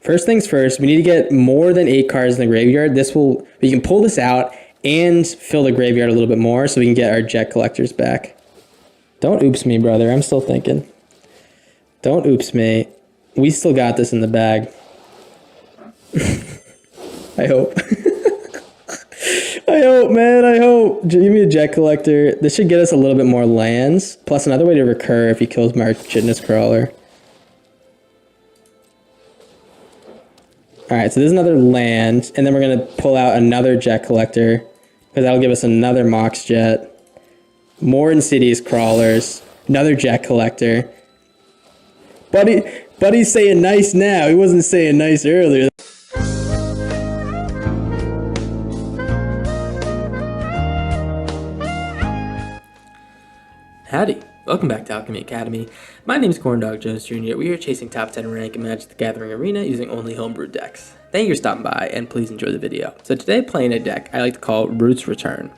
First things first, we need to get more than 8 cards in the graveyard. We can pull this out and fill the graveyard a little bit more so we can get our jet collectors back. Don't oops me, brother. I'm still thinking. Don't oops me. We still got this in the bag. I hope. I hope, man. I hope. Give me a jet collector. This should get us a little bit more lands. Plus another way to recur if he kills my Chitinous Crawler. Alright, so there's another land. And then we're going to pull out another jet collector. Because that'll give us another Mox Jet. More Insidious Crawlers. Another jet collector. Buddy's saying nice now. He wasn't saying nice earlier. Howdy, welcome back to Alchemy Academy. My name is Corndog Jones Jr. We are chasing top 10 rank in Magic the Gathering Arena using only homebrewed decks. Thank you for stopping by and please enjoy the video. So today playing a deck I like to call Roots Return.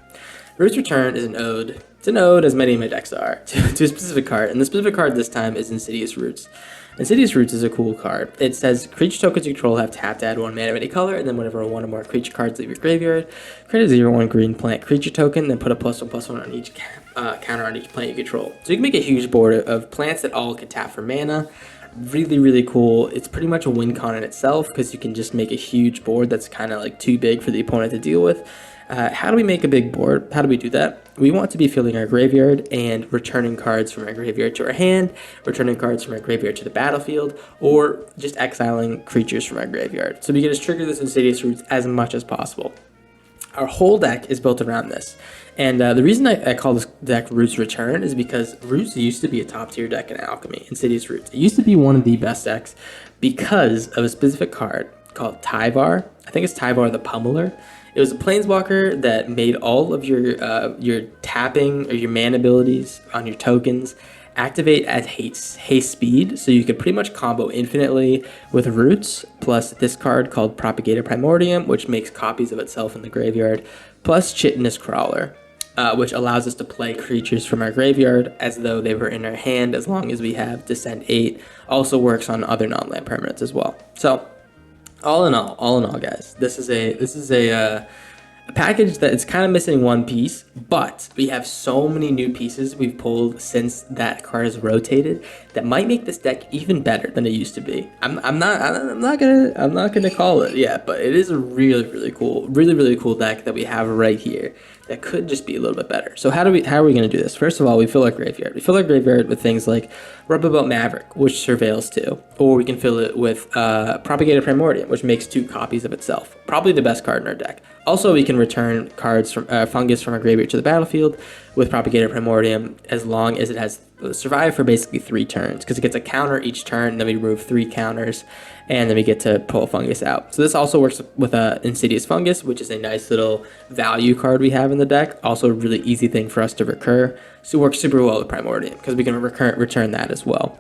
Roots Return is an ode. It's an ode, as many of my decks are, to a specific card, and the specific card this time is Insidious Roots. Insidious Roots is a cool card. It says creature tokens you control have tapped to add 1 mana of any color, and then whenever one or more creature cards leave your graveyard, create a 0/1 green plant creature token, then put a +1/+1 on each counter on each plant you control. So you can make a huge board of plants that all can tap for mana. Really, really cool. It's pretty much a win con in itself because you can just make a huge board that's kind of like too big for the opponent to deal with. How do we make a big board? How do we do that? We want to be filling our graveyard and returning cards from our graveyard to our hand, returning cards from our graveyard to the battlefield, or just exiling creatures from our graveyard. So we can just trigger this Insidious Roots as much as possible. Our whole deck is built around this. And the reason I call this deck Roots Return is because Roots used to be a top tier deck in Alchemy, Insidious Roots. It used to be one of the best decks because of a specific card called Tyvar. I think it's Tyvar the Pummeler. It was a planeswalker that made all of your tapping or your mana abilities on your tokens activate at haste speed, so you could pretty much combo infinitely with Roots, plus this card called Propagator Primordium, which makes copies of itself in the graveyard, plus Chitinous Crawler, which allows us to play creatures from our graveyard as though they were in our hand as long as we have Descent 8. Also works on other non-land permanents as well. So all in all, guys, this is a package that is kind of missing one piece, but we have so many new pieces we've pulled since that card has rotated that might make this deck even better than it used to be. I'm not gonna call it yet, but it is a really cool deck that we have right here that could just be a little bit better. So how are we going to do this? First of all, we fill our graveyard. We fill our graveyard with things like Rubabout Maverick, which surveils 2, or we can fill it with Propagator Primordium, which makes 2 copies of itself. Probably the best card in our deck. Also, we can return cards from Fungus from our graveyard to the battlefield with Propagator Primordium as long as it has survive for basically 3 turns, because it gets a counter each turn, and then we remove 3 counters, and then we get to pull Fungus out. So this also works with Insidious Fungus, which is a nice little value card we have in the deck. Also a really easy thing for us to recur. So it works super well with Primordium, because we can return that as well.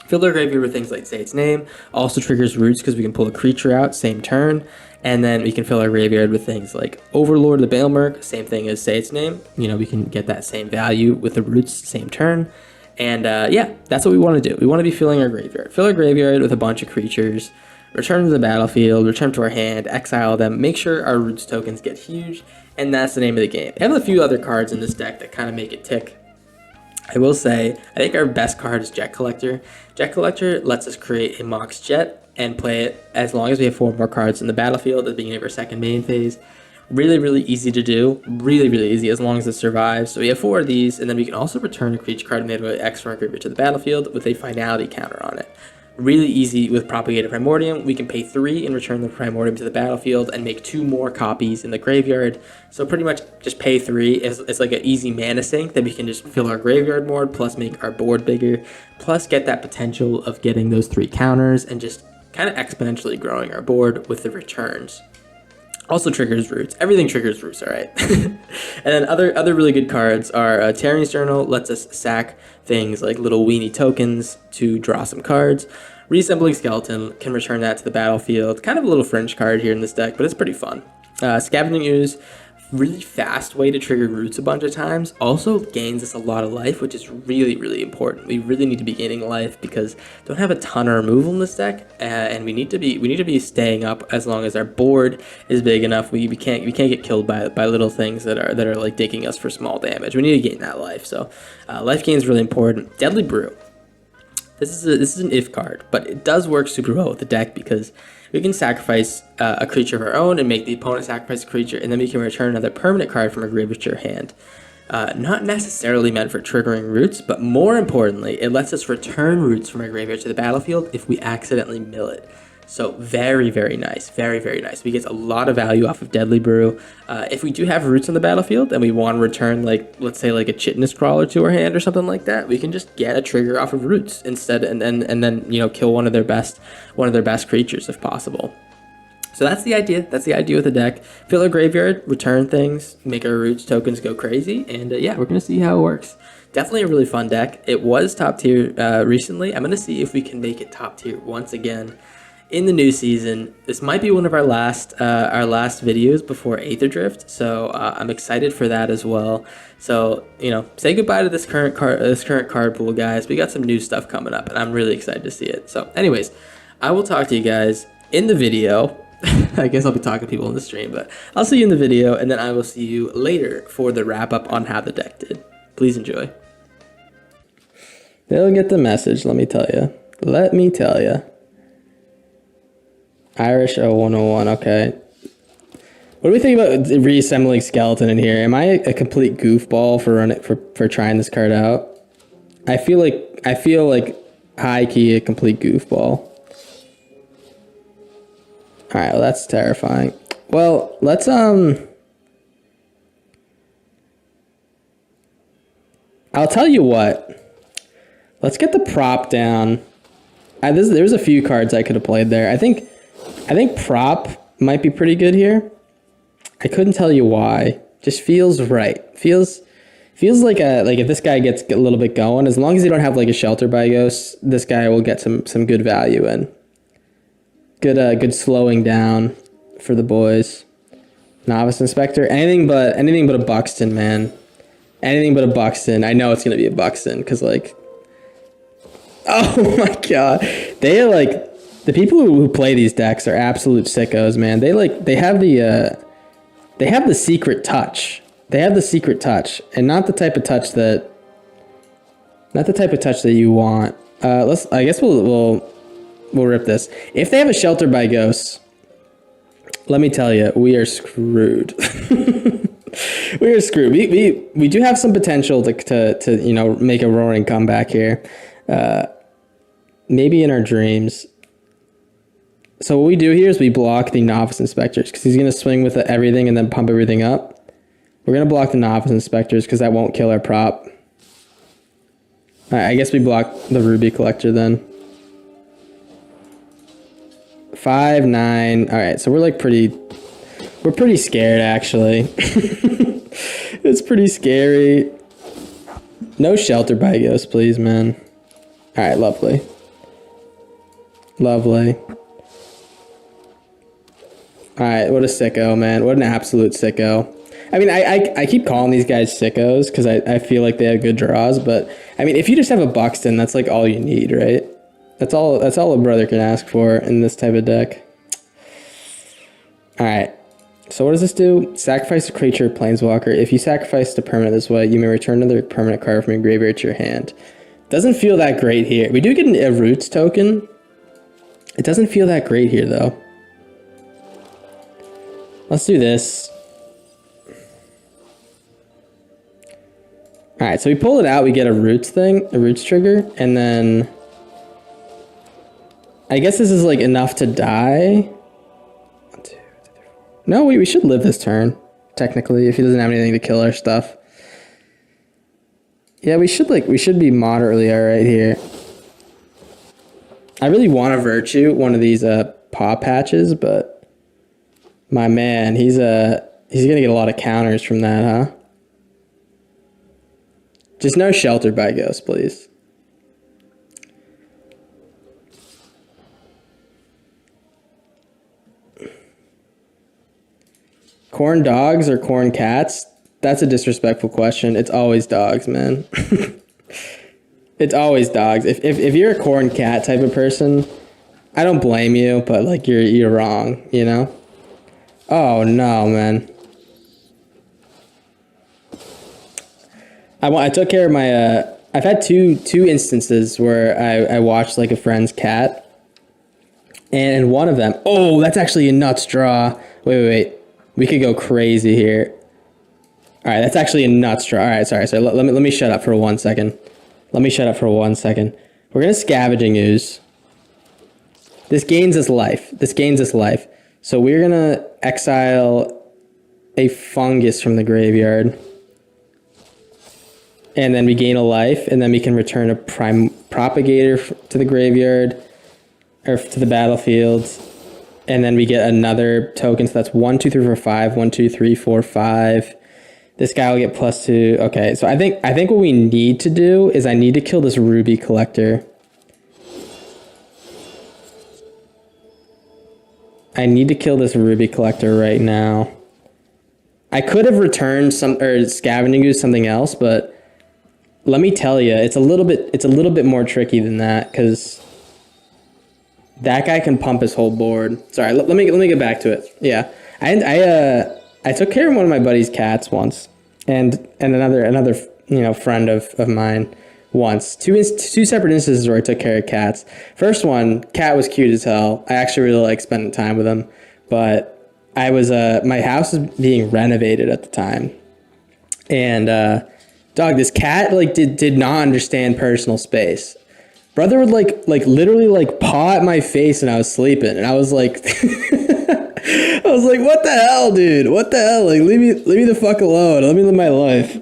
Fill our graveyard with things like Say Its Name. Also triggers Roots because we can pull a creature out same turn. And then we can fill our graveyard with things like Overlord the Bailmerk, same thing as Say Its Name. You know, we can get that same value with the Roots same turn. And yeah, that's what we want to do. We want to be filling our graveyard. Fill our graveyard with a bunch of creatures, return to the battlefield, return to our hand, exile them, make sure our Roots tokens get huge, and that's the name of the game. I have a few other cards in this deck that kind of make it tick. I will say, I think our best card is Jet Collector. Jet Collector lets us create a Mox Jet and play it as long as we have 4 more cards in the battlefield at the beginning of our second main phase. Really easy to do. Really easy as long as it survives. So we have 4 of these, and then we can also return a creature card made with X from our graveyard to the battlefield with a finality counter on it. Really easy with Propagator Primordium. We can pay 3 and return the Primordium to the battlefield and make 2 more copies in the graveyard. So pretty much just pay 3. It's like an easy mana sink that we can just fill our graveyard more, plus make our board bigger, plus get that potential of getting those 3 counters and just kind of exponentially growing our board with the returns. Also triggers Roots. Everything triggers Roots, all right? And then other really good cards are Terran's Journal, lets us sack things like little weenie tokens to draw some cards. Reassembling Skeleton can return that to the battlefield. Kind of a little fringe card here in this deck, but it's pretty fun. Scavenging Ooze really fast way to trigger roots a bunch of times. Also gains us a lot of life, which is really, really important. We really need to be gaining life because don't have a ton of removal in this deck, and we need to be staying up as long as our board is big enough. We can't get killed by little things that are like digging us for small damage. We need to gain that life. So life gain is really important. Deadly Brew. This is an if card, but it does work super well with the deck because we can sacrifice a creature of our own and make the opponent sacrifice a creature, and then we can return another permanent card from our graveyard to your hand. Not necessarily meant for triggering roots, but more importantly, it lets us return roots from our graveyard to the battlefield if we accidentally mill it. So very, very nice. Very, very nice. We get a lot of value off of Deadly Brew. If we do have roots on the battlefield and we want to return, like, let's say like a Chitinous Crawler to our hand or something like that, we can just get a trigger off of roots instead, and then you know, kill one of their best creatures if possible. So that's the idea. That's the idea with the deck. Fill our graveyard, return things, make our roots tokens go crazy, and yeah, we're gonna see how it works. Definitely a really fun deck. It was top tier recently. I'm gonna see if we can make it top tier once again in the new season. This might be one of our last videos before Aether Drift, so I'm excited for that as well. So, you know, say goodbye to this current card pool, guys. We got some new stuff coming up, and I'm really excited to see it. So, anyways, I will talk to you guys in the video. I guess I'll be talking to people in the stream, but I'll see you in the video, and then I will see you later for the wrap up on how the deck did. Please enjoy. They'll get the message, let me tell you. Let me tell you. Irish 0101, okay. What do we think about reassembling Skeleton in here? Am I a complete goofball for trying this card out? I feel like high key a complete goofball. Alright, well that's terrifying. Well, let's I'll tell you what. Let's get the prop down. There's a few cards I could have played there. I think prop might be pretty good here. I couldn't tell you why. Just feels right. Feels like if this guy gets a little bit going, as long as you don't have like a Shelter by Ghost, this guy will get some good value in. Good slowing down for the boys. Novice Inspector. Anything but a Buxton, man. Anything but a Buxton. I know it's gonna be a Buxton because like, oh my god, they are like. The people who play these decks are absolute sickos, man. They have the secret touch. They have the secret touch, and not the type of touch that you want. I guess we'll rip this. If they have a Shelter by Ghosts, let me tell you, we are screwed. We are screwed. We do have some potential to you know, make a roaring comeback here. Maybe in our dreams. So what we do here is we block the Novice Inspectors because he's going to swing with everything and then pump everything up. We're going to block the Novice Inspectors because that won't kill our prop. All right, I guess we block the Ruby Collector then. 5-9. All right, so we're pretty scared actually. It's pretty scary. No Shelter by Ghost, please, man. All right, lovely. Lovely. Alright, what a sicko, man. What an absolute sicko. I mean, I keep calling these guys sickos because I feel like they have good draws, but I mean, if you just have a Buxton, that's like all you need, right? That's all a brother can ask for in this type of deck. Alright, so what does this do? Sacrifice a creature, Planeswalker. If you sacrifice a permanent this way, you may return another permanent card from your graveyard to your hand. Doesn't feel that great here. We do get a Roots token. It doesn't feel that great here, though. Let's do this. Alright, so we pull it out, we get a Roots trigger, and then I guess this is like enough to die. 1, 2, 3, 4. No, we should live this turn, technically, if he doesn't have anything to kill our stuff. Yeah, we should be moderately alright here. I really want to Virtue one of these paw patches, but my man, he's gonna get a lot of counters from that, huh? Just no Shelter by Ghost, please. Corn dogs or corn cats? That's a disrespectful question. It's always dogs, man. It's always dogs. If you're a corn cat type of person, I don't blame you, but like you're wrong, you know? Oh no, man. I took care of my I've had two instances where I watched like a friend's cat. And in one of them, oh, that's actually a nuts draw. Wait. We could go crazy here. All right, that's actually a nuts draw. All right, sorry. Let me shut up for 1 second. Let me shut up for 1 second. We're gonna scavenging ooze. This gains us life. So we're gonna exile a fungus from the graveyard. And then we gain a life, and then we can return a prime propagator to the graveyard or to the battlefield. And then we get another token. So that's 1, 2, 3, 4, 5. 1, 2, 3, 4, 5. This guy will get +2. Okay, so I think what we need to do is I need to kill this ruby collector. I need to kill this ruby collector right now. I could have returned scavenging ooze something else, but let me tell you, it's a little bit more tricky than that because that guy can pump his whole board. Sorry, let me get back to it. Yeah, I took care of one of my buddy's cats once, and another friend of mine once. Two separate instances where I took care of cats. First one, cat was cute as hell. I actually really liked spending time with him, but I was my house was being renovated at the time, and dog, this cat like did not understand personal space. Brother would like literally like paw at my face when I was sleeping, and I was like, I was like, what the hell, dude? What the hell? Like, leave me the fuck alone. Let me live my life.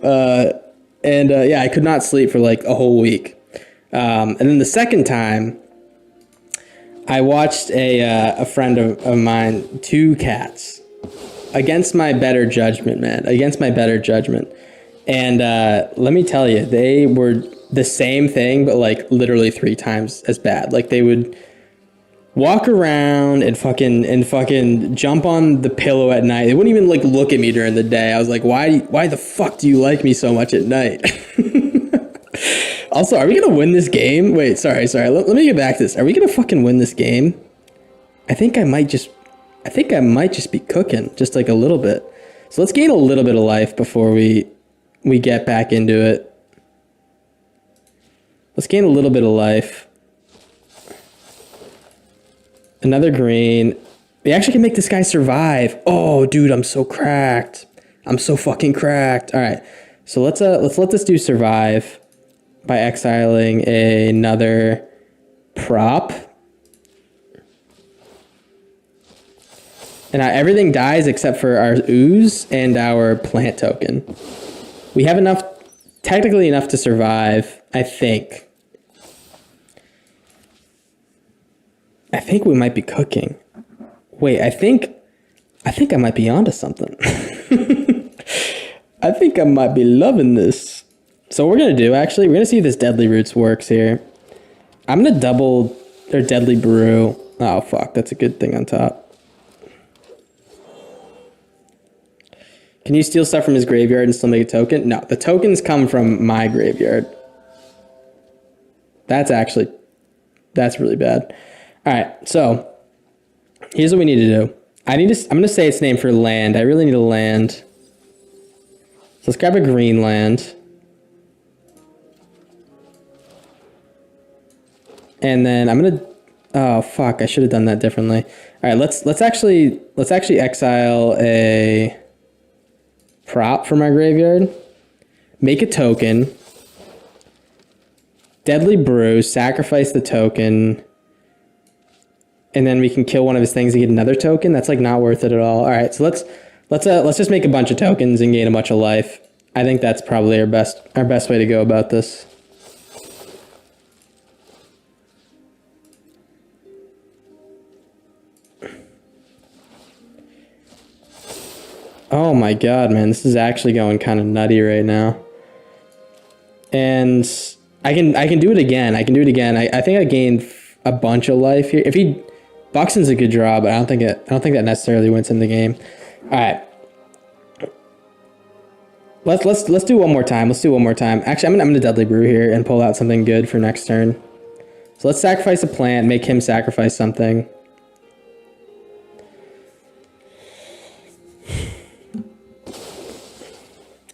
Yeah, I could not sleep for like a whole week. And then the second time, I watched a friend of mine, 2 cats, against my better judgment, man. Against my better judgment. And let me tell you, they were the same thing, but like literally 3 times as bad. Like they would walk around and fucking jump on the pillow at night. They wouldn't even like look at me during the day. I was like, why the fuck do you like me so much at night? Also, are we gonna win this game? Wait, sorry. Let me get back to this. Are we gonna fucking win this game? I think I might just be cooking just like a little bit. So let's gain a little bit of life before we get back into it. Let's gain a little bit of life. Another green. We actually can make this guy survive. Oh, dude, I'm so cracked. I'm so fucking cracked. All right, so let's let this dude survive by exiling another prop. And everything dies except for our ooze and our plant token. We have technically enough to survive, I think. I think we might be cooking. Wait, I think I might be onto something. I think I might be loving this. So what we're gonna do, actually, we're gonna see if this Deadly Roots works here. I'm gonna double their Deadly Brew. Oh fuck, that's a good thing on top. Can you steal stuff from his graveyard and still make a token? No, the tokens come from my graveyard. That's really bad. All right, so here's what we need to do. I'm gonna say its name for land. I really need a land. So let's grab a green land. And then I'm gonna, oh fuck, I should have done that differently. All right, let's actually exile a prop from our graveyard. Make a token. Deadly Brew, sacrifice the token. And then we can kill one of his things and get another token. That's like not worth it at all. All right, so let's just make a bunch of tokens and gain a bunch of life. I think that's probably our best way to go about this. Oh my god, man, this is actually going kind of nutty right now. And I can do it again. I think I gained a bunch of life here. Buxton's a good draw, but I don't think that necessarily wins him the game. All right, Let's do one more time. Let's do one more time. Actually, I'm gonna Deadly Brew here and pull out something good for next turn. So let's sacrifice a plant, make him sacrifice something.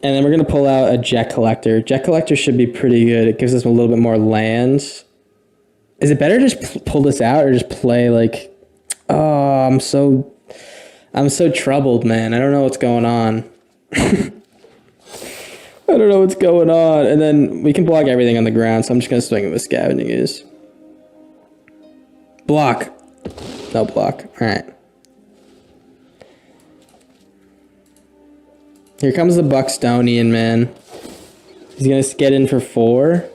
And then we're gonna pull out a Jet Collector. Jet Collector should be pretty good. It gives us a little bit more land. Is it better to just pull this out or just play like? Oh, I'm so troubled, man. I don't know what's going on. I don't know what's going on. And then we can block everything on the ground, so I'm just gonna swing it with Scavenging Ooze. Block. No block. All right. Here comes the Buckstonian, man. He's gonna get in for 4.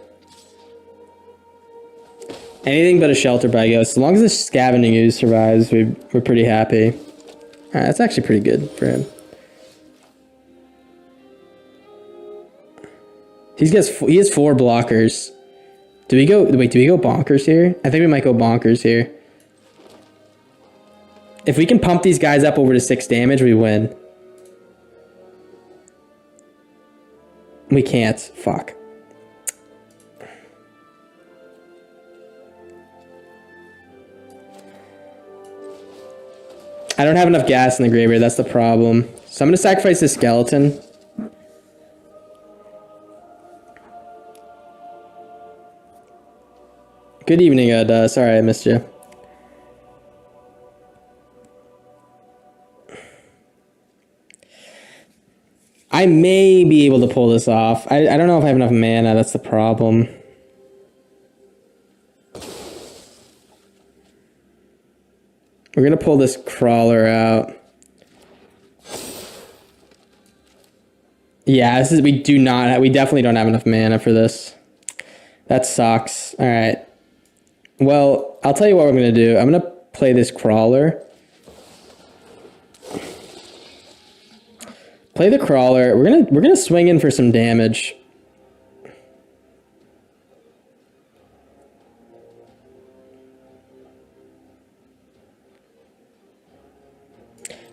Anything but a Shelter by Ghost. As long as the Scavenging Ooze survives, we're pretty happy. All right, that's actually pretty good for him. He has 4 blockers. Do we go bonkers here? I think we might go bonkers here. If we can pump these guys up over to 6 damage, we win. We can't. Fuck. I don't have enough gas in the graveyard, that's the problem. So I'm going to sacrifice this skeleton. Good evening, Ed. Sorry I missed you. I may be able to pull this off. I don't know if I have enough mana, that's the problem. We're going to pull this Crawler out. Yeah, we definitely don't have enough mana for this. That sucks. All right. Well, I'll tell you what I'm going to do. I'm going to play this Crawler. Play the Crawler. We're gonna swing in for some damage.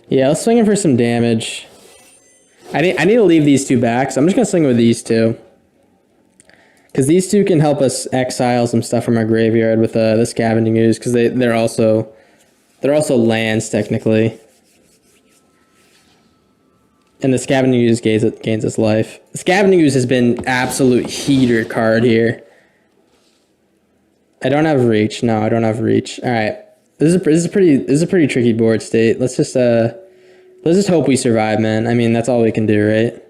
Yeah, let's swing in for some damage. I need to leave these 2 back, so I'm just gonna swing with these 2. Because these 2 can help us exile some stuff from our graveyard with the Scavenging Ooze, because they're also lands technically. And the Scavenging Ooze gains us life. The Scavenging Ooze has been absolute heater card here. I don't have reach. No, I don't have reach. All right, this is a pretty tricky board state. Let's just hope we survive, man. I mean, that's all we can do, right?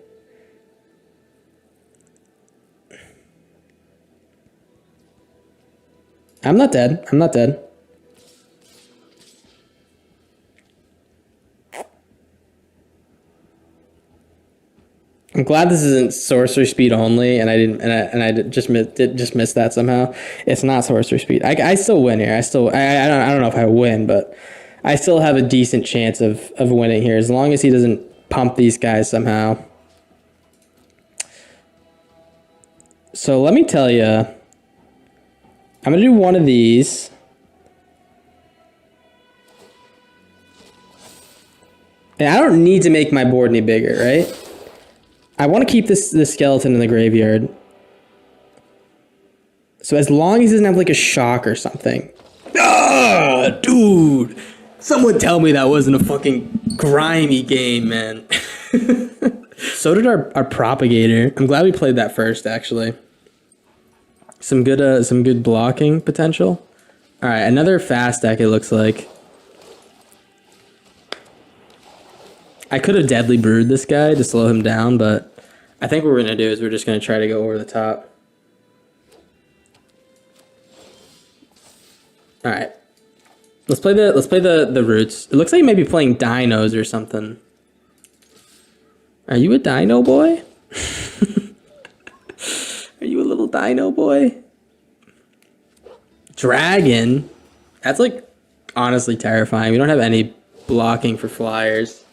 I'm not dead. I'm not dead. I'm glad this isn't sorcery speed only, and I just missed that somehow. It's not sorcery speed. I still win here. I don't know if I win, but I still have a decent chance of winning here as long as he doesn't pump these guys somehow. So let me tell you, I'm gonna do one of these. And I don't need to make my board any bigger, right? I want to keep this skeleton in the graveyard. So as long as he doesn't have like a shock or something. Ah, dude! Someone tell me that wasn't a fucking grimy game, man. So did our propagator. I'm glad we played that first, actually. Some good blocking potential. All right, another fast deck. It looks like. I could have Deadly Brewed this guy to slow him down, but I think what we're gonna do is we're just gonna try to go over the top. All right, let's play the roots. It looks like you might be playing dinos or something. Are you a dino boy? Are you a little dino boy? Dragon? That's like honestly terrifying. We don't have any blocking for flyers.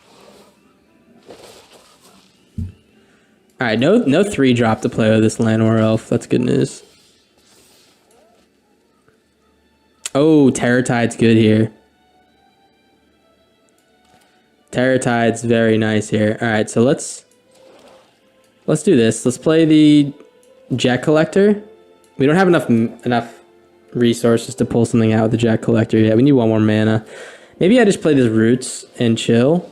All right, no 3-drop to play with this Llanowar Elf. That's good news. Oh, Terrortide's good here. Terrortide's very nice here. All right, so let's Let's do this. Let's play the Jet Collector. We don't have enough resources to pull something out with the Jet Collector yet. We need one more mana. Maybe I just play this Roots and chill.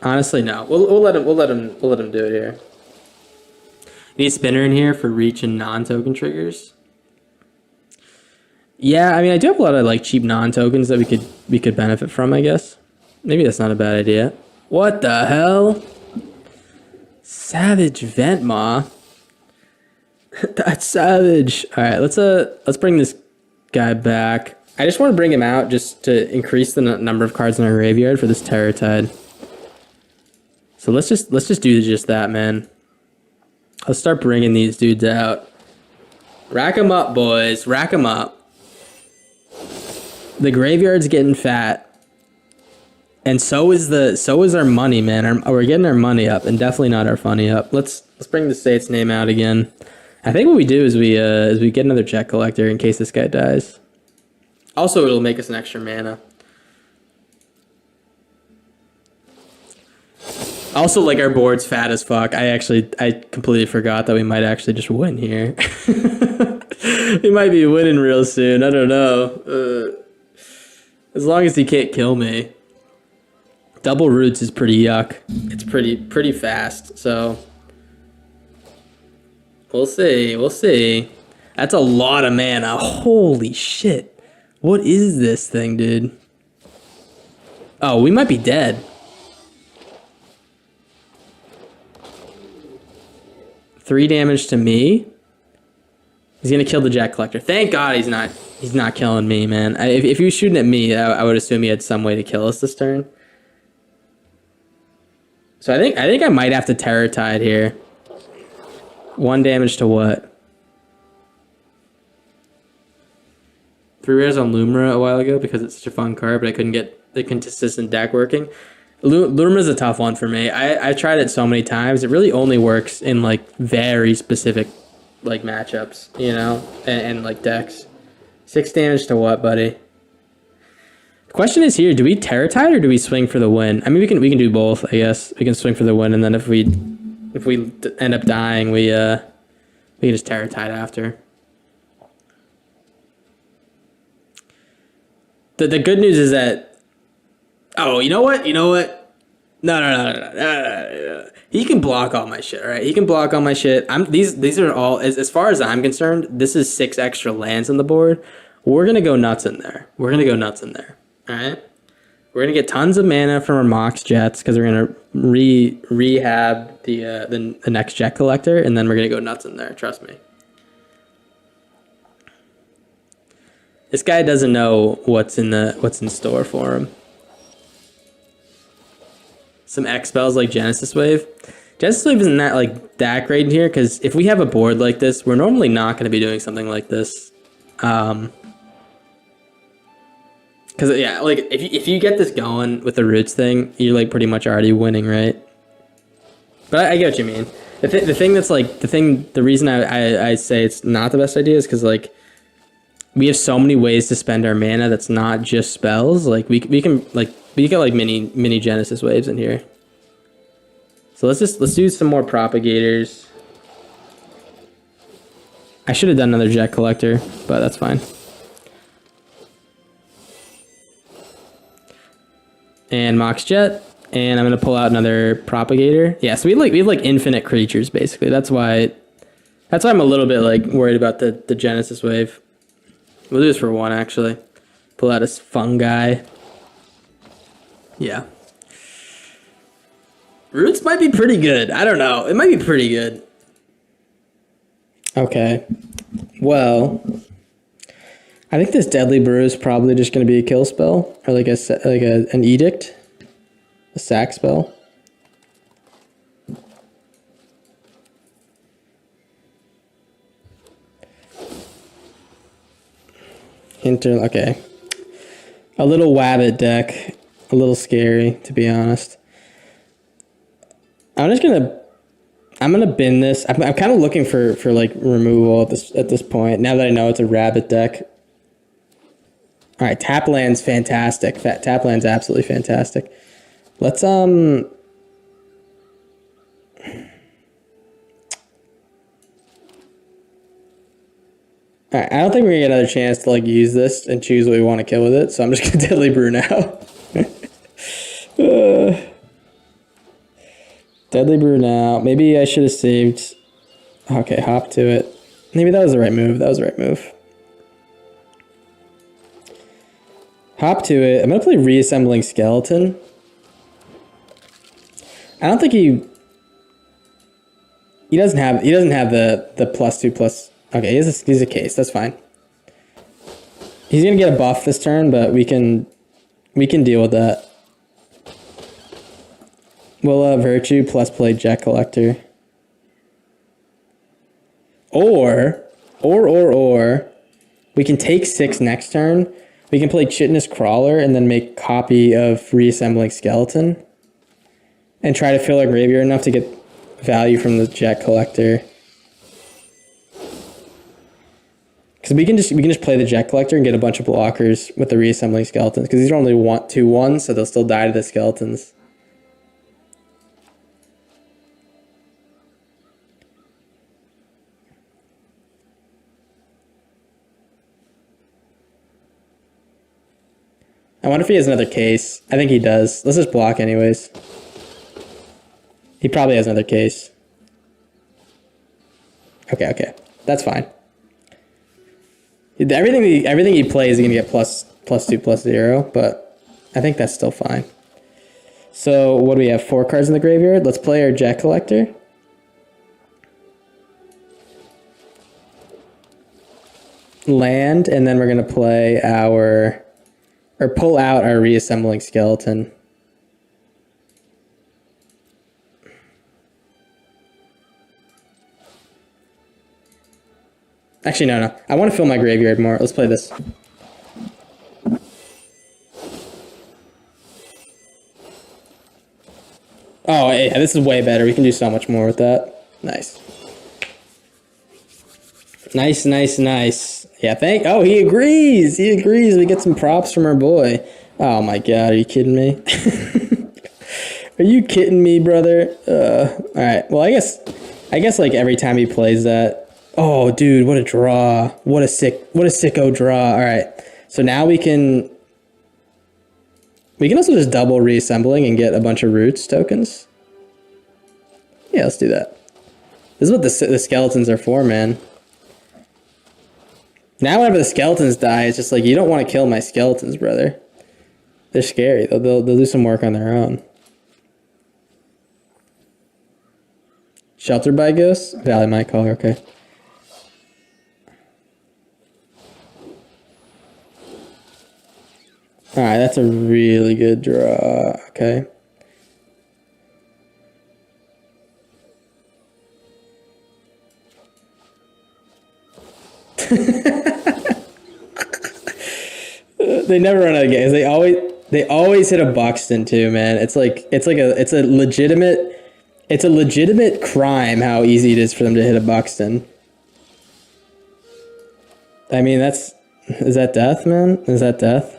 Honestly, no. We'll let him do it here. Need a spinner in here for reach and non-token triggers. Yeah, I mean, I do have a lot of like cheap non-tokens that we could benefit from, I guess. Maybe that's not a bad idea. What the hell? Savage Ventmaw. That's savage. All right, let's bring this guy back. I just want to bring him out just to increase the number of cards in our graveyard for this Terror Tide. So let's just do just that, man. Let's start bringing these dudes out. Rack them up, boys. Rack them up. The graveyard's getting fat. And so is our money, man. We're getting our money up, and definitely not our funny up. Let's bring the state's name out again. I think what we do is we get another Jet Collector in case this guy dies. Also, it'll make us an extra mana. Also, like, our board's fat as fuck. I completely forgot that we might actually just win here. We might be winning real soon. I don't know. As long as he can't kill me. Double Roots is pretty yuck. It's pretty fast, so we'll see. That's a lot of mana. Holy shit. What is this thing, dude? Oh, we might be dead. 3 damage to me. He's gonna kill the Jet Collector. Thank God he's not killing me, man. If he was shooting at me, I would assume he had some way to kill us this turn. So I think I might have to Terror Tide here. 1 damage to what? 3 rares on Lumra a while ago because it's such a fun card, but I couldn't get the consistent deck working. Lumra's a tough one for me. I tried it so many times. It really only works in like very specific like matchups, you know, and like decks. 6 damage to what, buddy? The question is here: do we Terror Tide or do we swing for the win? I mean, we can do both, I guess. We can swing for the win, and then if we end up dying, we can just Terror Tide after. The good news is that, oh, you know what? No. He can block all my shit, all right? He can block all my shit. These are all, as far as I'm concerned, this is 6 extra lands on the board. We're gonna go nuts in there. All right? We're gonna get tons of mana from our Mox Jets because we're gonna rehab the next Jet Collector, and then we're gonna go nuts in there. Trust me. This guy doesn't know what's in store for him. Some X spells like Genesis Wave. Genesis Wave isn't that great in here because if we have a board like this, we're normally not going to be doing something like this. Because yeah, like if you get this going with the Roots thing, you're like pretty much already winning, right? But I get what you mean. The reason I say it's not the best idea is because like we have so many ways to spend our mana that's not just spells. Like we can get like mini Genesis Waves in here. So let's do some more Propagators. I should have done another Jet Collector, but that's fine. And Mox Jet, and I'm gonna pull out another Propagator. Yeah, so we have like infinite creatures basically. That's why I'm a little bit like worried about the Genesis Wave. We'll do this for 1 actually. Pull out a Fungi. Yeah. Roots might be pretty good. I don't know. It might be pretty good. Okay. Well, I think this Deadly Brew is probably just going to be a kill spell, or like an edict, a sack spell. Okay. A little Wabbit deck. A little scary, to be honest. I'm gonna bin this. I'm kind of looking for like removal at this point. Now that I know it's a rabbit deck. All right, Tapland's fantastic. Tapland's absolutely fantastic. Let's All right, I don't think we're gonna get another chance to like use this and choose what we want to kill with it, so I'm just gonna Deadly Brew now. Deadly Brew now. Maybe I should have saved. Okay, hop to it. Maybe that was the right move. That was the right move. Hop to it. I'm gonna play Reassembling Skeleton. I don't think he doesn't have the +2+. Okay, he's a case. That's fine. He's gonna get a buff this turn, but we can deal with that. We'll Virtue plus play Jet Collector. Or we can take 6 next turn. We can play Chitinous Crawler and then make copy of Reassembling Skeleton. And try to fill our graveyard enough to get value from the Jet Collector. Because we can just play the Jet Collector and get a bunch of blockers with the Reassembling Skeletons. Because these are only 2/1, so they'll still die to the Skeletons. I wonder if he has another case. I think he does. Let's just block anyways. He probably has another case. Okay. That's fine. Everything he plays, he's gonna get +2/+0, but I think that's still fine. So what do we have? 4 cards in the graveyard. Let's play our Jet Collector. Land, and then we're gonna play pull out our Reassembling Skeleton. Actually, no. I want to fill my graveyard more. Let's play this. Oh, yeah, this is way better. We can do so much more with that. Nice. Nice. Yeah, oh, he agrees. We get some props from our boy. Oh my god, are you kidding me? Are you kidding me, brother? All right. Well, I guess like every time he plays that. Oh, dude, what a draw. What a sicko draw. All right. So now we can also just double Reassembling and get a bunch of roots tokens. Yeah, let's do that. This is what the skeletons are for, man. Now whenever the skeletons die, it's just like, you don't want to kill my skeletons, brother. They're scary. They'll do some work on their own. Sheltered by Ghosts? Valley my color, okay. Alright, that's a really good draw. Okay. They never run out of games. They always hit a Buxton too, man. It's a legitimate crime how easy it is for them to hit a Buxton. I mean, is that death, man? Is that death?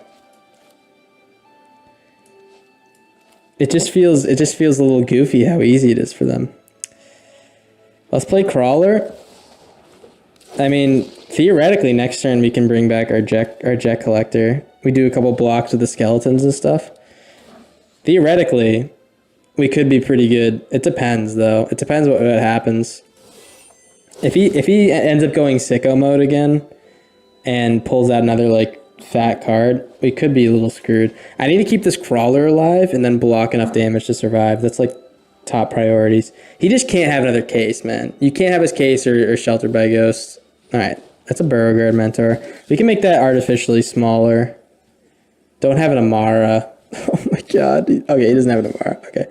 It just feels a little goofy how easy it is for them. Let's play Crawler. I mean, theoretically, next turn we can bring back our Jet Collector. We do a couple blocks with the skeletons and stuff. Theoretically, we could be pretty good. It depends, though. It depends what happens. If he ends up going sicko mode again and pulls out another like fat card, we could be a little screwed. I need to keep this Crawler alive and then block enough damage to survive. That's like top priorities. He just can't have another case, man. You can't have his case or Sheltered by Ghosts. All right, that's a Burrowguard Mentor. We can make that artificially smaller. Don't have an Amara. Oh my god. Okay, he doesn't have an Amara. Okay.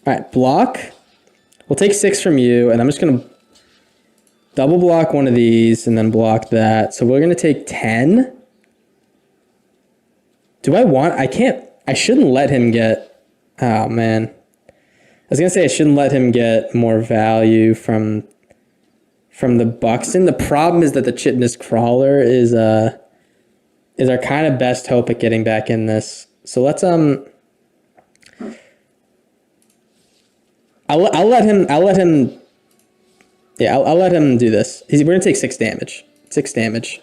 All right, block. We'll take 6 from you, and I'm just going to double block one of these and then block that. So we're going to take 10. I shouldn't let him get, oh man. I was going to say I shouldn't let him get more value from the Buxton. The problem is that the Chitinous Crawler is our kind of best hope at getting back in this. So let's I'll let him. Yeah, I'll let him do this. We're gonna take 6 damage. 6 damage.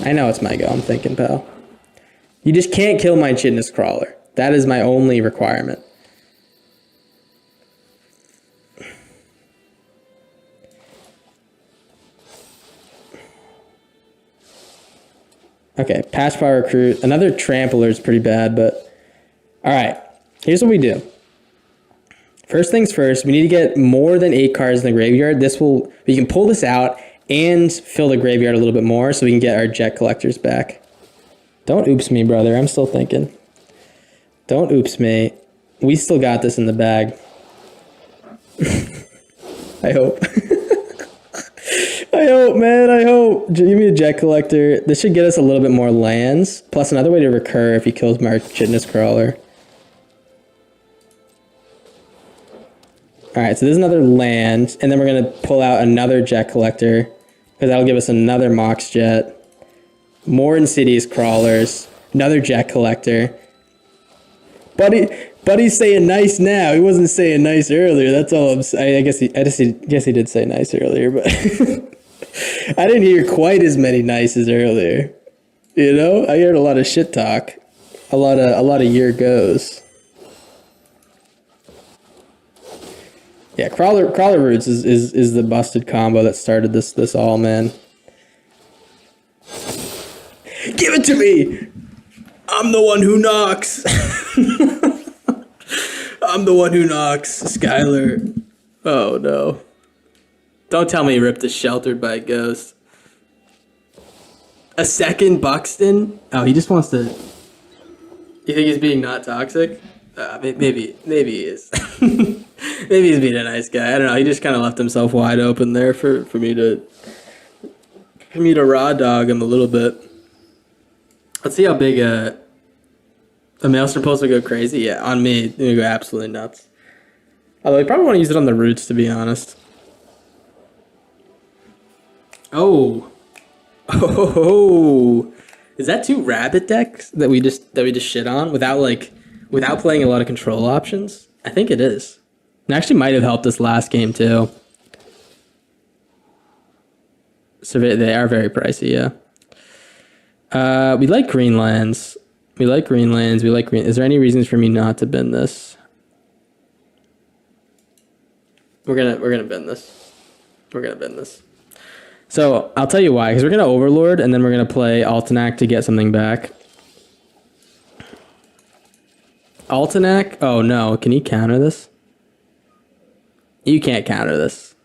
I know it's my go. I'm thinking, pal. You just can't kill my Chitness Crawler. That is my only requirement. Okay, Patch Power Recruit. Another Trampler is pretty bad, but... Alright, here's what we do. First things first, we need to get more than 8 cards in the graveyard. We can pull this out and fill the graveyard a little bit more so we can get our Jet Collectors back. Don't oops me, brother. I'm still thinking. Don't oops me. We still got this in the bag. I hope. I hope, man. I hope. Give me a Jet Collector. This should get us a little bit more lands. Plus another way to recur if he kills my Chitness Crawler. Alright, so there's another land. And then we're going to pull out another Jet Collector. Because that'll give us another Mox Jet. More Insidious Crawlers. Another Jet Collector. Buddy's saying nice now. He wasn't saying nice earlier. That's all I'm saying. I guess he did say nice earlier, but I didn't hear quite as many nices earlier. You know, I heard a lot of shit talk. A lot of year goes. Yeah, Crawler Roots is the busted combo that started this all, man. Give it to me! I'm the one who knocks! I'm the one who knocks, Skylar. Oh no. Don't tell me he ripped a Sheltered by a Ghost. A second Buxton? Oh, he just wants to... You think he's being not toxic? Maybe he is. Maybe he's being a nice guy. I don't know. He just kind of left himself wide open there for me to raw dog him a little bit. Let's see how big a Maelstrom Pulse will go crazy. Yeah, on me, it's gonna go absolutely nuts. Although you probably want to use it on the roots, to be honest. Oh, is that 2 rabbit decks that we just shit on without playing a lot of control options? I think it is. It actually might have helped us last game too. So they are very pricey, yeah. We like green lands. We like green lands. We like green. Is there any reasons for me not to bin this? We're gonna bin this. We're gonna bin this. So I'll tell you why. Because we're gonna Overlord and then we're gonna play Altanac to get something back. Altanac? Oh no! Can you counter this? You can't counter this.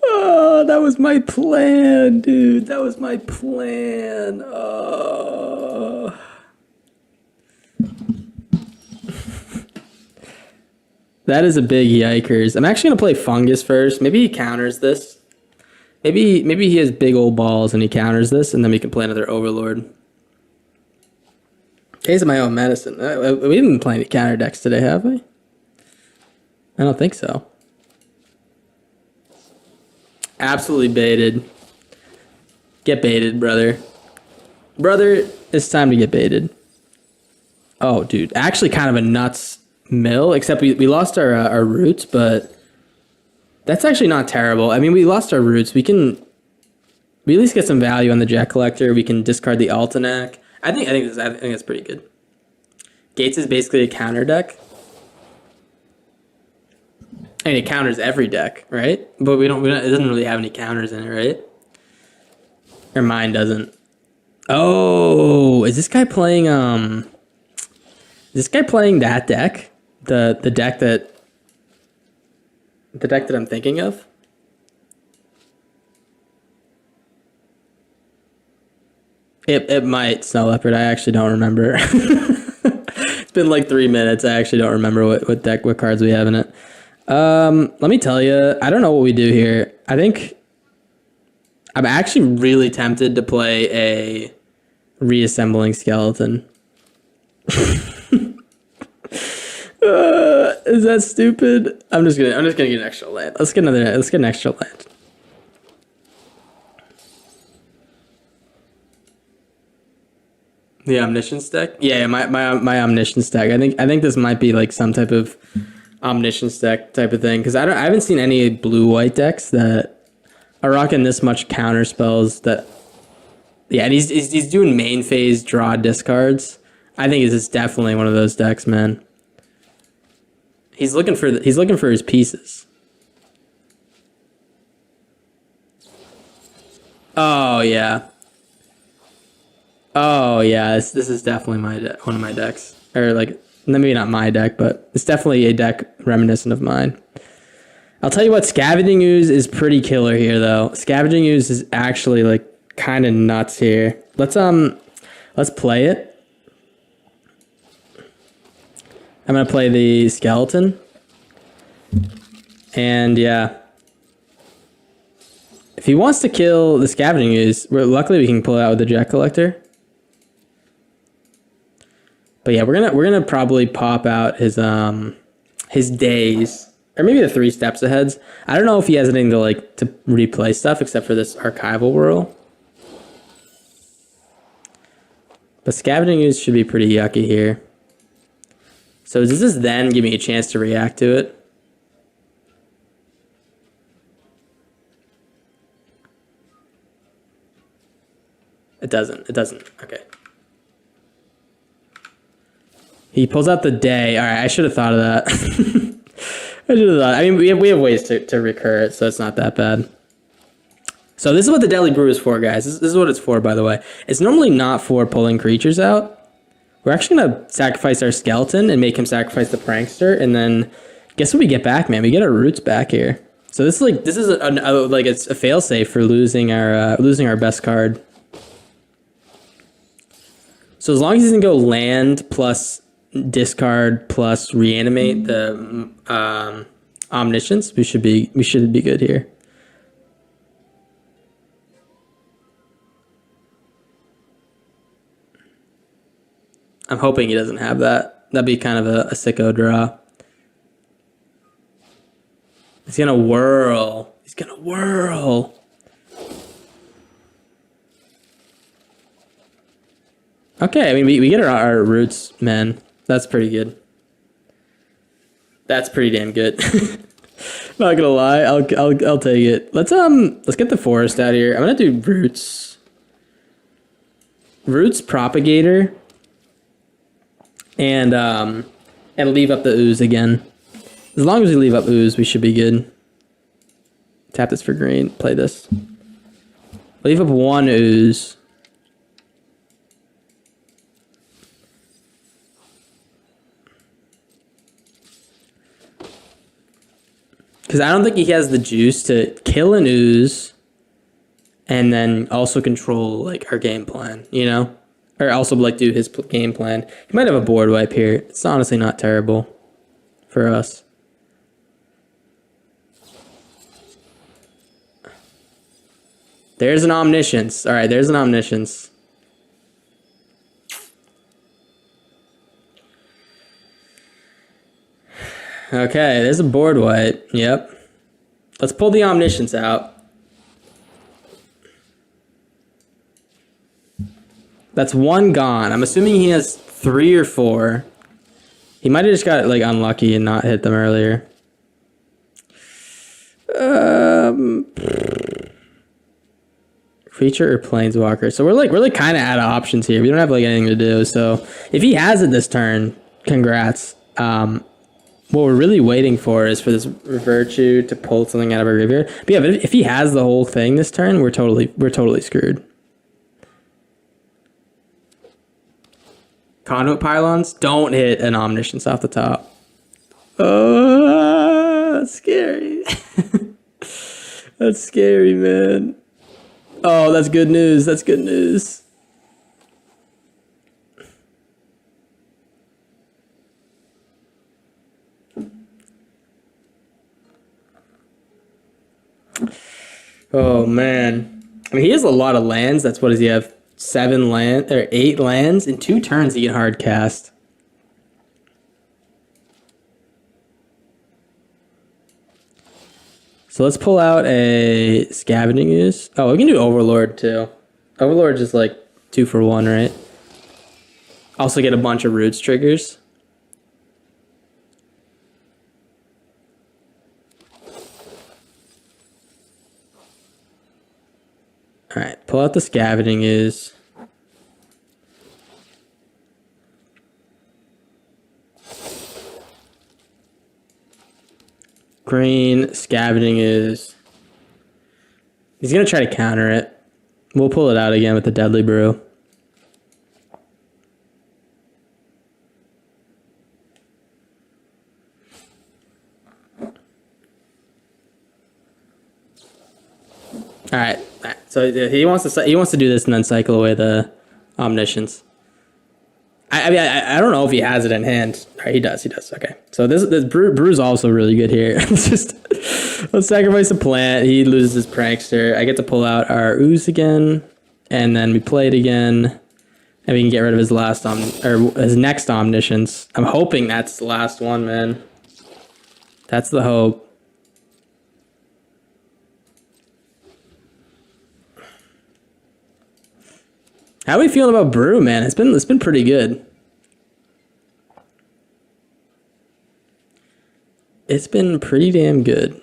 Oh, that was my plan, dude. That was my plan. Oh. That is a big yikers. I'm actually going to play Fungus first. Maybe he counters this. Maybe he has big old balls and he counters this, and then we can play another Overlord. Case of my own medicine. We didn't play any counter decks today, have we? I don't think so. Absolutely baited. Get baited, brother. Brother, it's time to get baited. Oh, dude. Actually kind of a nuts mill, except we lost our roots, but that's actually not terrible. I mean, we lost our roots. We at least get some value on the Jet Collector. We can discard the Altanac. I think that's pretty good. Gates is basically a counter deck. I mean, it counters every deck, right? But it doesn't really have any counters in it, right? Or mine doesn't. Oh, is this guy playing that deck? The deck that I'm thinking of? It might, Snow Leopard. I actually don't remember. It's been like 3 minutes. I actually don't remember what cards we have in it. Let me tell you, I don't know what we do here. I think I'm actually really tempted to play a reassembling skeleton. Is that stupid? I'm just gonna get an extra land. Let's get an extra land. The omniscience deck? Yeah, my omniscience deck. I think this might be like some type of omniscience deck type of thing because I haven't seen any blue white decks that are rocking this much counter spells that. Yeah, and he's doing main phase draw discards. I think this is definitely one of those decks, man. He's looking for his pieces. Oh yeah. Oh yeah, this is definitely one of my decks, or like maybe not my deck, but it's definitely a deck reminiscent of mine. I'll tell you what, Scavenging Ooze is pretty killer here, though. Scavenging Ooze is actually like kind of nuts here. Let's play it. I'm gonna play the skeleton, and yeah. If he wants to kill the Scavenging Ooze, luckily we can pull it out with the Jet Collector. But yeah, we're gonna probably pop out his days, or maybe the 3 steps ahead. I don't know if he has anything to replay stuff except for this archival whirl. But Scavenging Ooze should be pretty yucky here. So does this then give me a chance to react to it? It doesn't. It doesn't. Okay. He pulls out the day. All right, I should have thought of that. I should have thought. I mean, we have ways to recur it, so it's not that bad. So this is what the Deadly Brew is for, guys. This is what it's for, by the way. It's normally not for pulling creatures out. We're actually going to sacrifice our skeleton and make him sacrifice the prankster, and then guess what we get back, man? We get our roots back here. So this is it's a failsafe for losing our best card. So as long as he doesn't go land plus discard plus reanimate the omniscience, we should be good here. I'm hoping he doesn't have that. That'd be kind of a sicko draw. He's gonna whirl. He's gonna whirl. Okay, I mean we get our roots, man. That's pretty good. That's pretty damn good. Not gonna lie, I'll take it. Let's get the forest out here. I'm gonna do roots. Roots propagator. And leave up the ooze again. As long as we leave up ooze, we should be good. Tap this for green. Play this. Leave up 1 ooze. Because I don't think he has the juice to kill an ooze and then also control like our game plan, you know? Or also like do his game plan. He might have a board wipe here. It's honestly not terrible for us. There's an omniscience. All right, there's an omniscience. Okay, there's a board wipe. Yep. Let's pull the omniscience out. That's 1 gone. I'm assuming he has 3 or 4. He might have just got like unlucky and not hit them earlier. Creature or planeswalker. So we're like kind of out of options here. We don't have like anything to do. So if he has it this turn, congrats. What we're really waiting for is for this Virtue to pull something out of our graveyard. But yeah, but if he has the whole thing this turn, we're totally screwed. Conduit pylons don't hit an omniscience off the top. Oh, that's scary. That's scary, man. Oh, that's good news. That's good news. Oh, man. I mean, he has a lot of lands. That's what does he have? 7 land or 8 lands in 2 turns he can hard cast. So let's pull out a Scavenging Ooze. Oh, we can do Overlord too. Overlord is like 2 for 1, right? Also get a bunch of roots triggers. Alright, pull out the scavenging is. Green, scavenging is. He's going to try to counter it. We'll pull it out again with the Deadly Brew. All right. So he wants to do this and then cycle away the Omniscience. I mean, I don't know if he has it in hand. All right, he does. Okay. So this Brew's also really good here. Let's sacrifice a plant. He loses his Prankster. I get to pull out our Ooze again, and then we play it again, and we can get rid of his his next Omniscience. I'm hoping that's the last one, man. That's the hope. How are we feeling about Brew, man? It's been pretty good. It's been pretty damn good.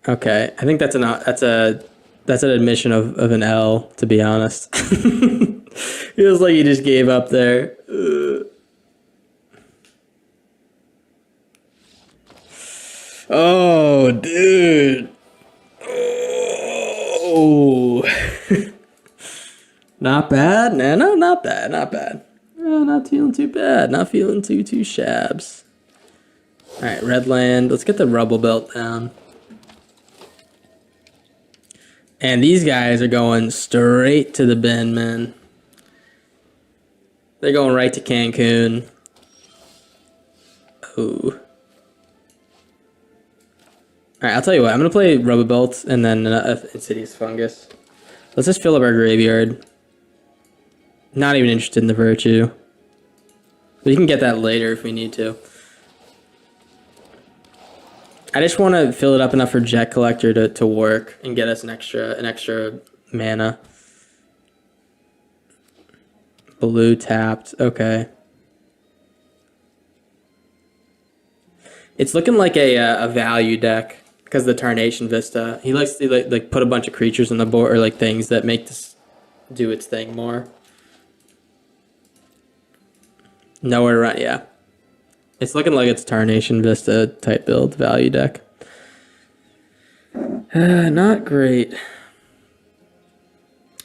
Okay, I think that's an admission of an L, to be honest. Feels like he just gave up there. Oh, dude. Oh. Not bad? No, not bad. Not feeling too bad. Not feeling too shabs. Alright, red land. Let's get the rubble belt down. And these guys are going straight to the bin, man. They're going right to Cancun. Oh. Alright, I'll tell you what. I'm going to play rubber belt and then Insidious Fungus. Let's just fill up our graveyard. Not even interested in the Virtue. We can get that later if we need to. I just want to fill it up enough for Jet Collector to work and get us an extra mana. Blue tapped. Okay. It's looking like a value deck because of the Tarnation Vista. He likes to like put a bunch of creatures on the board or like things that make this do its thing more. Nowhere to run, yeah. It's looking like it's Tarnation Vista type build, value deck. Not great.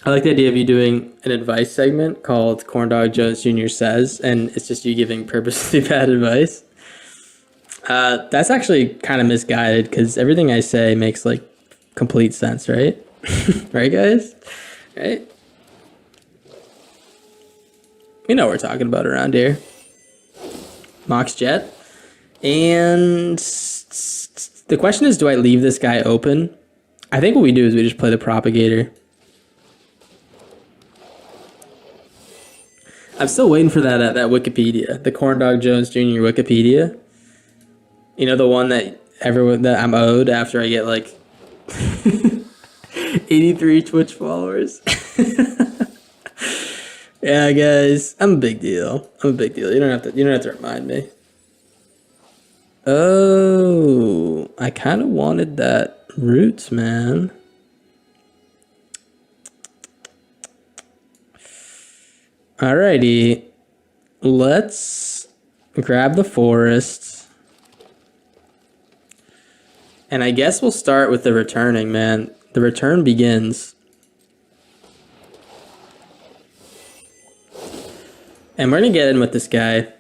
I like the idea of you doing an advice segment called Corndog Jones Jr. Says, and it's just you giving purposely bad advice. That's actually kind of misguided because everything I say makes like complete sense, right? Right, guys? Right? We know what we're talking about around here. Mox Jet. And the question is, do I leave this guy open? I think what we do is we just play the Propagator. I'm still waiting for that Wikipedia, the Corndog Jones Jr. Wikipedia. You know, the one that I'm owed after I get like 83 Twitch followers. Yeah, guys, I'm a big deal. You don't have to remind me. Oh, I kind of wanted that Roots, man. Alrighty, let's grab the Forest. And I guess we'll start with the returning, man. The return begins. And we're gonna get in with this guy.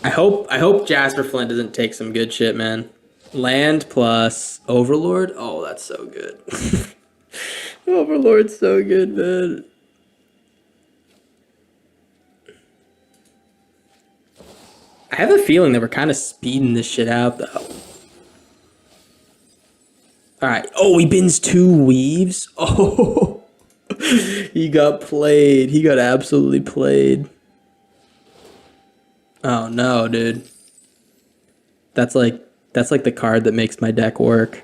I hope Jasper Flint doesn't take some good shit, man. Land plus Overlord. Oh, that's so good. Overlord's so good, man. I have a feeling that we're kind of speeding this shit out, though. Alright. Oh, he bins 2 Weaves? Oh, he got played. He got absolutely played. Oh, no, dude. That's like the card that makes my deck work.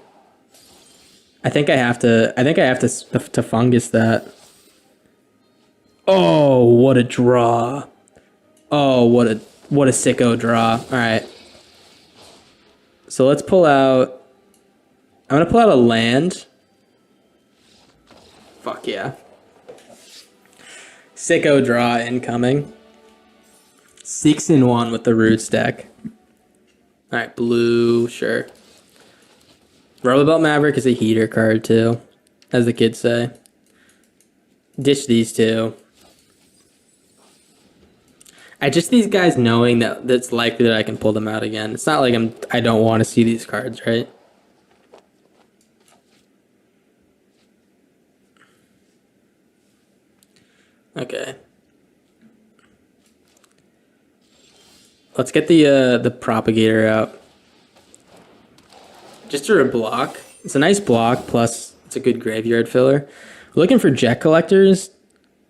I think I have to fungus that. Oh, what a draw. Oh, what a sicko draw. All right. So let's pull out. I'm gonna pull out a land. Fuck yeah. Sicko draw incoming. 6-1 with the roots deck. All right, blue, sure. Rollerbelt Maverick is a heater card too, as the kids say. Ditch these two. These guys knowing that it's likely that I can pull them out again. It's not like I don't want to see these cards, right? Okay. Let's get the propagator out. Just for a block. It's a nice block, plus it's a good graveyard filler. We're looking for jet collectors,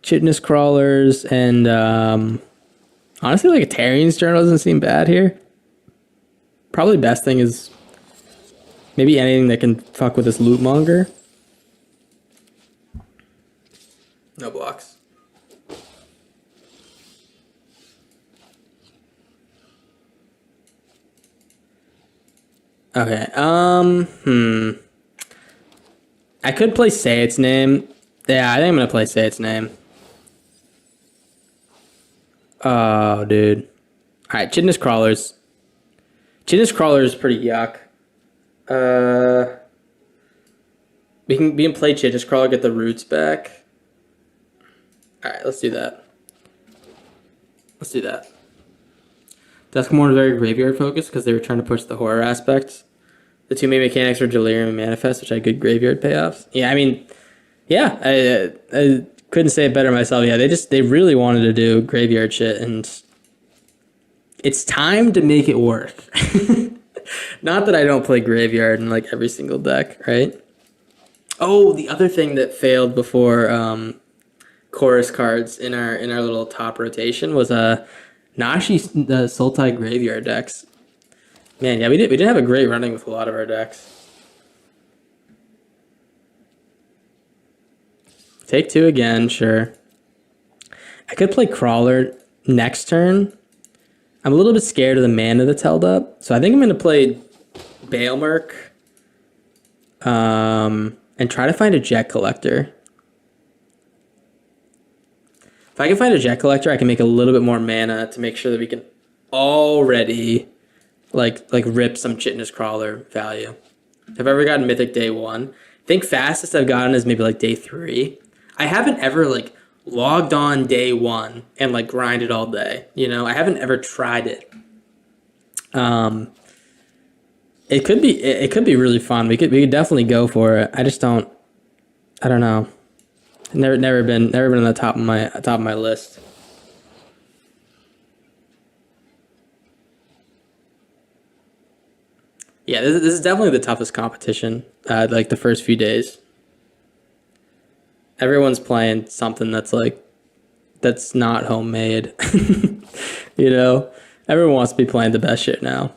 chitness crawlers, and honestly, like a Tarian's Journal doesn't seem bad here. Probably best thing is maybe anything that can fuck with this loot monger. No blocks. Okay. I could play Say Its Name. Yeah, I think I'm gonna play Say Its Name. Oh, dude. All right, Chitness Crawlers. Chitness Crawler is pretty yuck. We can play Chitness Crawler, get the roots back. All right, let's do that. Let's do that. Duskmourn is very graveyard focused because they were trying to push the horror aspects. The two main mechanics were Delirium and Manifest, which had good graveyard payoffs. Yeah, I mean, yeah, I couldn't say it better myself. Yeah, they really wanted to do graveyard shit, and it's time to make it work. Not that I don't play graveyard in like every single deck, right? Oh, the other thing that failed before chorus cards in our little top rotation was Nashi Sultai graveyard decks. Man, yeah, we didn't have a great running with a lot of our decks. Take two again, sure. I could play Crawler next turn. I'm a little bit scared of the mana that's held up, so I think I'm gonna play Baelmerk, and try to find a Jet Collector. If I can find a Jet Collector, I can make a little bit more mana to make sure that we can already like rip some Chitness Crawler value. If I've ever gotten Mythic day 1, I think fastest I've gotten is maybe like day 3. I haven't ever like logged on day 1 and like grinded all day. You know, I haven't ever tried it. It could be really fun. We could definitely go for it. I don't know. Never been on the top of my list. Yeah, this is definitely the toughest competition. Like the first few days, everyone's playing something that's not homemade. You know, everyone wants to be playing the best shit now.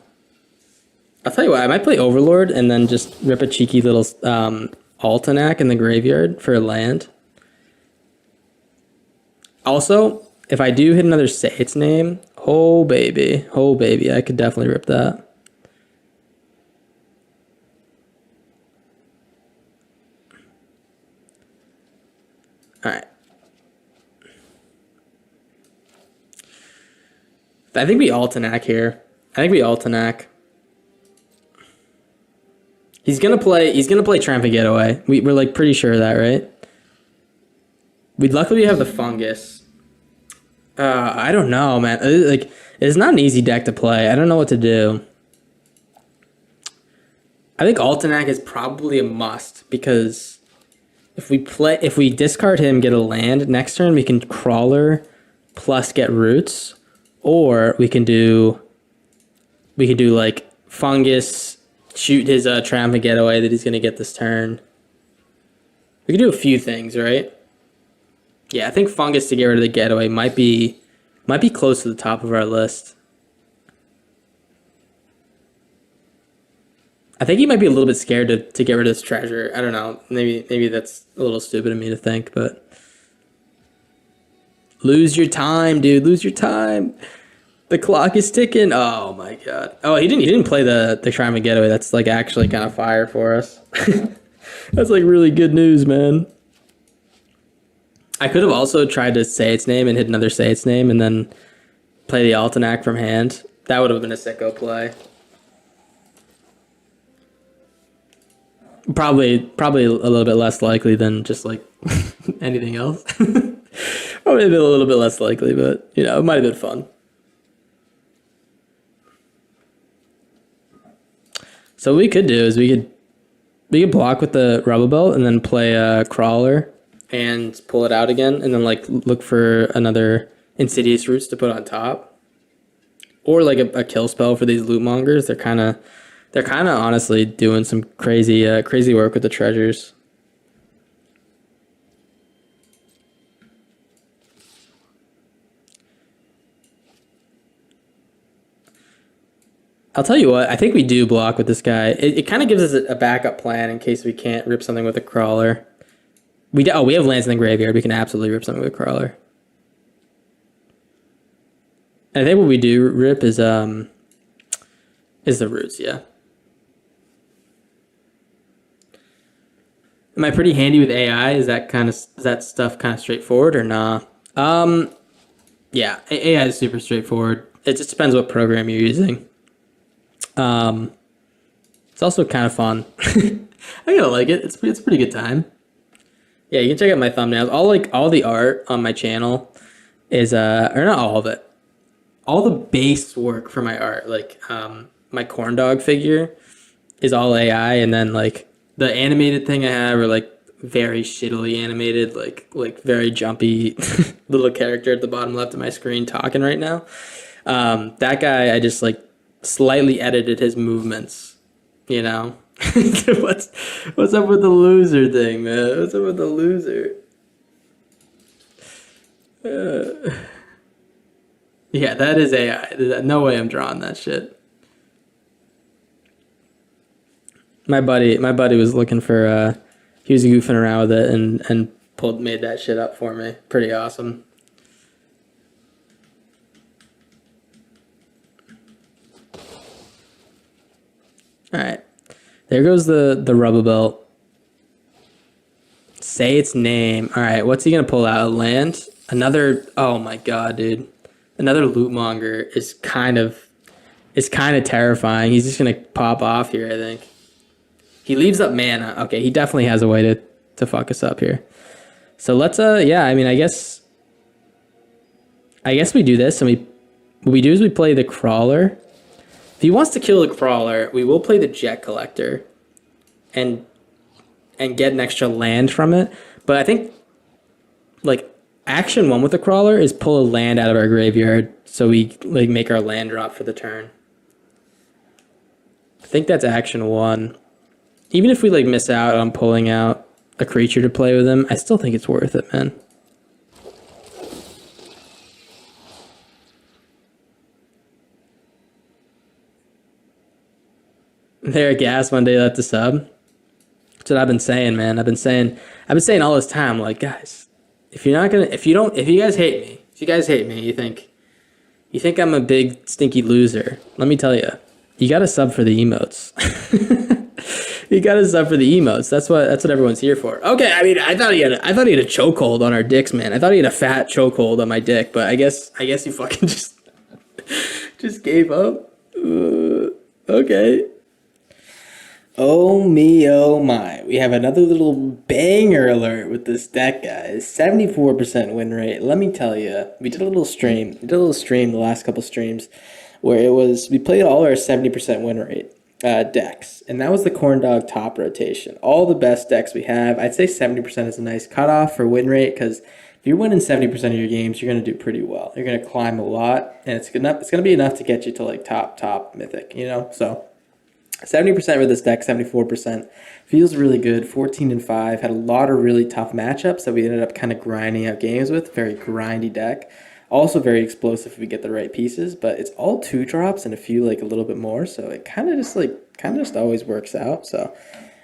I'll tell you what, I might play Overlord and then just rip a cheeky little Altenac in the graveyard for a land. Also, if I do hit another Say Its Name, oh baby, I could definitely rip that. All right. I think we Altenac here. He's gonna play Triumphant Getaway. We're like pretty sure of that, right? We'd luckily have the fungus. I don't know, man. It's not an easy deck to play. I don't know what to do. I think Altenac is probably a must because if we discard him, get a land next turn, we can Crawler plus get roots, or we can do like fungus, shoot his Triumphant Getaway that he's gonna get this turn. We can do a few things, right? Yeah, I think fungus to get rid of the getaway might be close to the top of our list. I think he might be a little bit scared to get rid of this treasure. I don't know. Maybe that's a little stupid of me to think, but lose your time, dude. Lose your time. The clock is ticking. Oh my god. Oh, he didn't play the Triumph Getaway. That's like actually kind of fire for us. That's like really good news, man. I could have also tried to say its name and hit another say its name and then play the Altenac from hand. That would have been a sicko play. Probably a little bit less likely than just like anything else. Probably a little bit less likely, but you know, it might have been fun. So what we could do is we could block with the Rubble Belt and then play a Crawler and pull it out again, and then like look for another Insidious Roots to put on top, or like a kill spell for these loot mongers. They're kind of honestly doing some crazy work with the treasures. I'll tell you what, I think we do block with this guy. It kind of gives us a backup plan in case we can't rip something with a Crawler. We have lands in the graveyard. We can absolutely rip something with a Crawler. And I think what we do rip is the roots, yeah. Am I pretty handy with AI? Is that stuff kind of straightforward or nah? Yeah, AI is super straightforward. It just depends what program you're using. It's also kind of fun. I gotta like it. It's a pretty good time. Yeah, you can check out my thumbnails. All the art on my channel is or not all of it. All the base work for my art, like my corn dog figure is all AI, and then like the animated thing I have are like very shittily animated, like very jumpy little character at the bottom left of my screen talking right now. That guy, I just like slightly edited his movements, you know. What's up with the loser thing, man? What's up with the loser? Yeah, that is AI. No way I'm drawing that shit. My buddy was looking for he was goofing around with it and made that shit up for me. Pretty awesome. All right. There goes the Rubble Belt. Say its name. All right, what's he gonna pull out? A land? Another? Oh my god, dude! Another loot monger is kind of terrifying. He's just gonna pop off here, I think. He leaves up mana. Okay, he definitely has a way to fuck us up here. So let's yeah. I mean, I guess we do this, and what we do is we play the Crawler. If he wants to kill the Crawler, we will play the Jet Collector and get an extra land from it. But I think like action 1 with the Crawler is pull a land out of our graveyard so we like make our land drop for the turn. I think that's action 1. Even if we like miss out on pulling out a creature to play with him, I still think it's worth it, man. There, gas one day left to sub. That's what I've been saying, man. I've been saying all this time, like, guys, if you guys hate me, you think I'm a big stinky loser. Let me tell you, you got to sub for the emotes. You got to sub for the emotes. That's what everyone's here for. Okay, I mean, I thought he had a chokehold on our dicks, man. I thought he had a fat chokehold on my dick, but I guess you fucking just gave up. Okay. Oh me, oh my. We have another little banger alert with this deck, guys. 74% win rate. Let me tell you, we did a little stream the last couple streams where we played all our 70% win rate decks. And that was the Corn Dog top rotation. All the best decks we have. I'd say 70% is a nice cutoff for win rate because if you're winning 70% of your games, you're going to do pretty well. You're going to climb a lot, and it's going to be enough to get you to like top mythic, you know? So 70% with this deck, 74%. Feels really good. 14-5. Had a lot of really tough matchups that we ended up kind of grinding out games with. Very grindy deck. Also very explosive if we get the right pieces, but it's all 2 drops and a few like a little bit more, so it kind of just always works out. So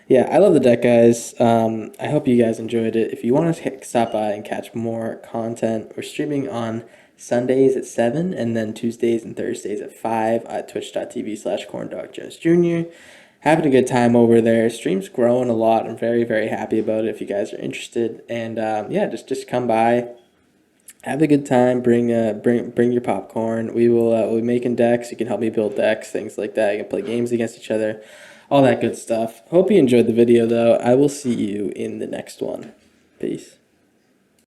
yeah, I love the deck, guys. I hope you guys enjoyed it. If you want to stop by and catch more content, we're streaming on Sundays at 7 and then Tuesdays and Thursdays at 5 at twitch.tv/corndogjones Jr. Having a good time over there. Stream's growing a lot. I'm very, very happy about it if you guys are interested. And yeah, just come by, have a good time. Bring your popcorn. We'll be making decks. You can help me build decks, things like that. You can play games against each other, all that good stuff. Hope you enjoyed the video though. I will see you in the next one. Peace.